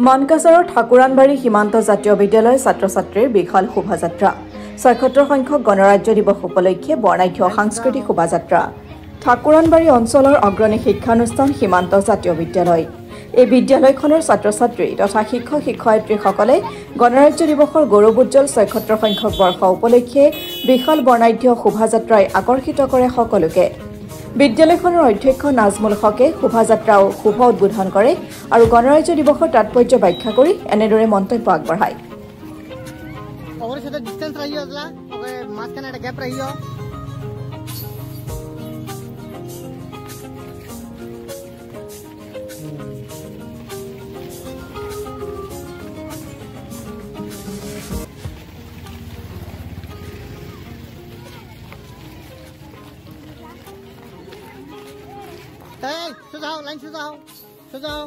মানকাছাৰৰ ঠাকুৰানবাৰী সীমান্ত জাতীয় বিদ্যালয় ছাত্ৰ-ছাত্ৰীৰ বিশাল শোভাযাত্ৰা ৭৬ সংখ্যক গণৰাজ্য দিৱস উপলক্ষে বৰ্ণাঢ্য সাংস্কৃতিক শোভাযাত্ৰা ঠাকুৰানবাৰী অঞ্চলৰ অগ্ৰণী শিক্ষানুষ্ঠান সীমান্ত জাতীয় বিদ্যালয় এই বিদ্যালয়খনৰ ছাত্ৰ-ছাত্ৰী তথা শিক্ষক-শিক্ষয়িত্ৰীসকলে গণৰাজ্য দিৱসৰ গৌৰৱোজ্জ্বল ৭৬ সংখ্যক বৰ্ষ উপলক্ষে বিশাল বৰ্ণাঢ্য শোভাযাত্ৰাই আকৰ্ষিত কৰে সকলোকে বিদ্যালয়খনৰ অধ্যক্ষ নাজমুল হকে শোভাযাত্ৰাও শুভ উদ্বোধন কৰে আৰু গণৰাজ্য দিৱসৰ তাৎপৰ্য ব্যাখ্যা কৰি এনেদৰে মন্তব্য আগবঢ়ায় और से डिस्टेंस रहियो अगला ओके मास्क का गैप रहियो सुझाव लाइन सुझाव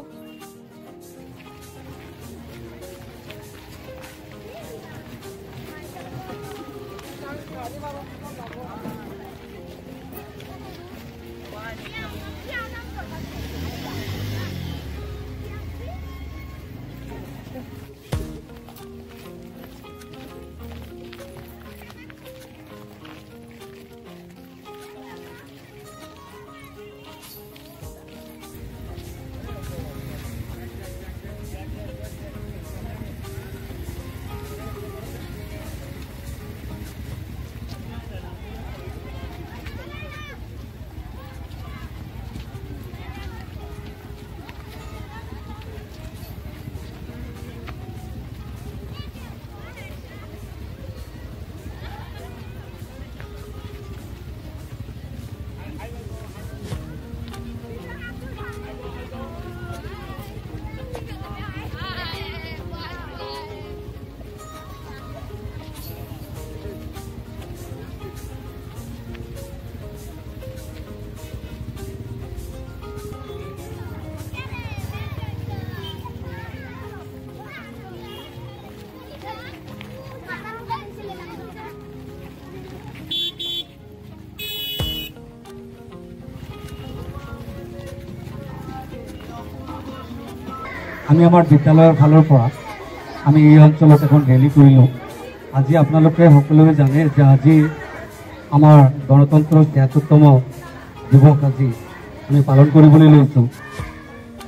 আমি আমার বিদ্যালয়ের ফালৰ পৰা আমি এই অঞ্চলত এখন ৰেলী কৰিলোঁ আজি আপোনালোকে সকলোৱে জানে যে আজি আমাৰ গণতন্ত্ৰৰ ৭৬তম দিৱস আজি আমি পালন কৰিবলৈ লৈছোঁ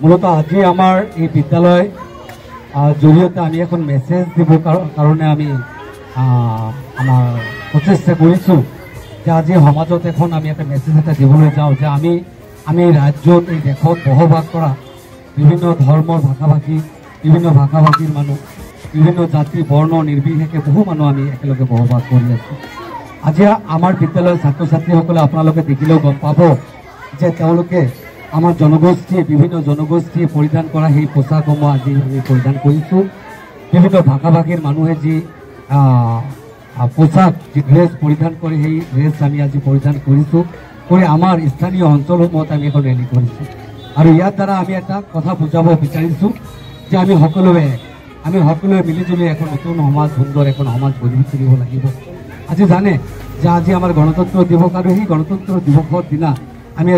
মূলত আজি আমাৰ এই বিদ্যালয় জৰিয়তে আমি এখন মেছেজ দিব কাৰণে আমি আমাৰ প্ৰচেষ্টা কৰিছোঁ যে আজি সমাজত এখন আমি এটা মেছেজ এটা দিবলৈ যাওঁ যে আমি ৰাজ্যত এই দেশত বসবাস কৰা বিভিন্ন ধৰ্মৰ বিভিন্ন ভাষাভাষীৰ মানুহ বিভিন্ন জাতি বৰ্ণ নিৰ্বিশেষে বহু মানুহ আমি একেলগে বসবাস কৰি আছোঁ আজি আমাৰ বিদ্যালয়ৰ ছাত্ৰ ছাত্ৰীসকলে আপোনালোকে দেখিলেও গম পাব যে তেওঁলোকে আমাৰ বিভিন্ন জনগোষ্ঠীয়ে পৰিধান কৰা সেই পোচাকসমূহ আজি আমি পৰিধান কৰিছোঁ বিভিন্ন ভাষাভাষীৰ মানুহে যি পোচাক যি ড্ৰেছ পৰিধান কৰে সেই ড্ৰেছ আমি আজি পৰিধান কৰিছোঁ কৰি আমাৰ স্থানীয় অঞ্চলসমূহত আমি এখন ৰেলী কৰিছোঁ আৰু ইয়াৰ দ্বাৰা আমি এটা কথা বুজাব বিচাৰিছোঁ যে আমি সকলোৱে মিলিজুলি এখন নতুন সমাজ সুন্দৰ এখন সমাজ গঢ়ি তুলিব লাগিব আজি জানে যে আজি আমাৰ গণতন্ত্ৰ দিৱস আৰু সেই গণতন্ত্ৰ দিৱসৰ দিনা আমি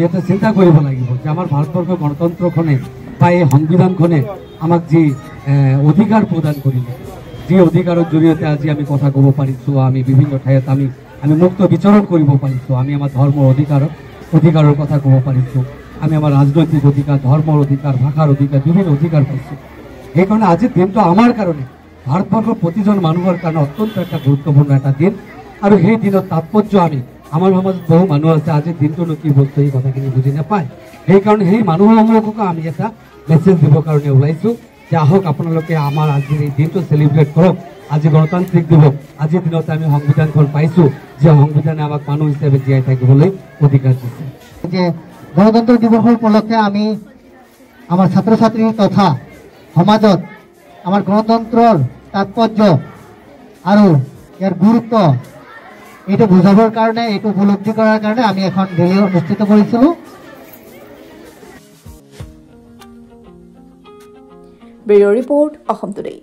এটা চিন্তা কৰিব লাগিব যে আমাৰ ভাৰতবৰ্ষৰ গণতন্ত্ৰখনে বা এই সংবিধানখনে আমাক যি অধিকাৰ প্ৰদান কৰিলে যি অধিকাৰৰ জৰিয়তে আজি আমি কথা ক'ব পাৰিছোঁ আমি বিভিন্ন ঠাইত আমি মুক্ত বিচৰণ কৰিব পাৰিছোঁ আমি আমাৰ ধৰ্মৰ অধিকাৰৰ কথা ক'ব পাৰিছোঁ আমি আমাৰ ৰাজনৈতিক অধিকাৰ ধৰ্মৰ অধিকাৰ ভাষাৰ অধিকাৰ বিভিন্ন অধিকাৰ পাইছোঁ সেইকাৰণে আজিৰ দিনটো আমাৰ কাৰণে ভাৰতবৰ্ষৰ প্ৰতিজন মানুহৰ কাৰণে অত্যন্ত এটা গুৰুত্বপূৰ্ণ এটা দিন আৰু সেই দিনৰ তাৎপৰ্য আমাৰ সমাজত বহু মানুহ আছে আজিৰ দিনটোনো কি বস্তু এই কথাখিনি বুজি নাপায় সেইকাৰণে সেই মানুহসমূহকো আমি এটা মেছেজ দিবৰ কাৰণে ওলাইছোঁ যে আহক আপোনালোকে আমাৰ আজিৰ এই দিনটো চেলিব্ৰেট কৰক আজি গণতান্ত্ৰিক দিৱস আজিৰ দিনত আমি সংবিধানখন পাইছোঁ যে সংবিধানে আমাক মানুহ হিচাপে জীয়াই থাকিবলৈ অধিকাৰ দিছে যে গণতন্ত্ৰ দিৱসৰ উপলক্ষে আমি আমাৰ ছাত্ৰ ছাত্ৰী তথা সমাজত আমাৰ গণতন্ত্ৰৰ তাৎপৰ্য আৰু ইয়াৰ গুৰুত্ব এইটো বুজাবৰ কাৰণে এইটো উপলব্ধি কৰাৰ কাৰণে আমি এখন ৰেলী অনুষ্ঠিত কৰিছিলোঁ ব্যুৰ ৰিপৰ্ট অসম টুডে।